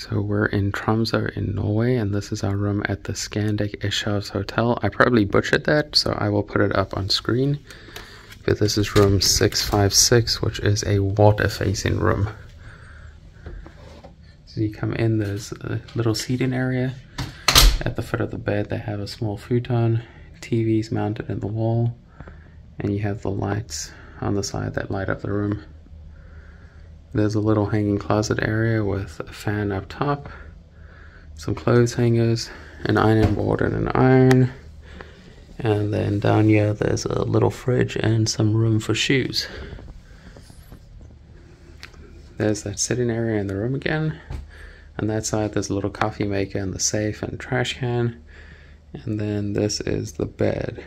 So we're in Tromso in Norway, and this is our room at the Scandic Ishavshotel. I probably butchered that, so I will put it up on screen. But this is room 656, which is a water-facing room. So you come in, there's a little seating area. At the foot of the bed, they have a small futon, TVs mounted in the wall, and you have the lights on the side that light up the room. There's a little hanging closet area with a fan up top, some clothes hangers, an ironing board and an iron, and then down here there's a little fridge and some room for shoes. There's that sitting area in the room again. On that side there's a little coffee maker and the safe and trash can, and then this is the bed.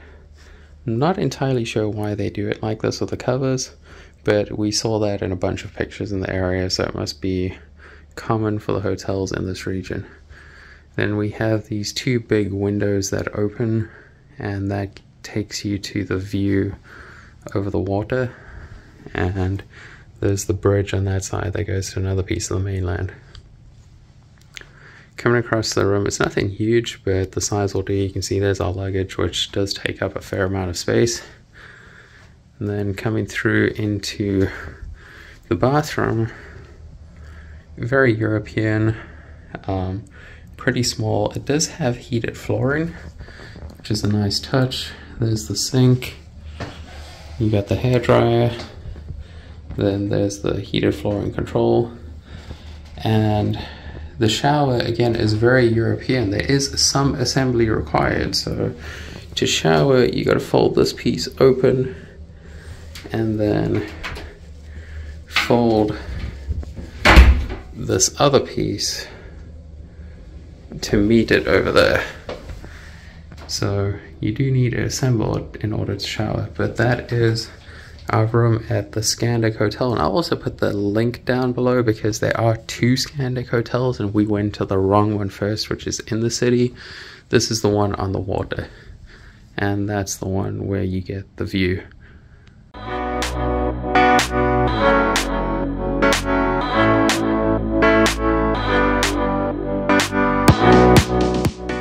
I'm not entirely sure why they do it like this with the covers, but we saw that in a bunch of pictures in the area, so it must be common for the hotels in this region. Then we have these two big windows that open, and that takes you to the view over the water, and there's the bridge on that side that goes to another piece of the mainland. Coming across the room, it's nothing huge, but the size will do. You can see there's our luggage, which does take up a fair amount of space. And then coming through into the bathroom, very European, pretty small. It does have heated flooring, which is a nice touch. There's the sink, you got the hairdryer, then there's the heated flooring control, and the shower again is very European. There is some assembly required, so to shower you got to fold this piece open and then fold this other piece to meet it over there. So you do need to assemble it in order to shower. But that is our room at the Scandic Hotel, and I'll also put the link down below because there are two Scandic hotels and we went to the wrong one first, which is in the city. This is the one on the water, and that's the one where you get the view.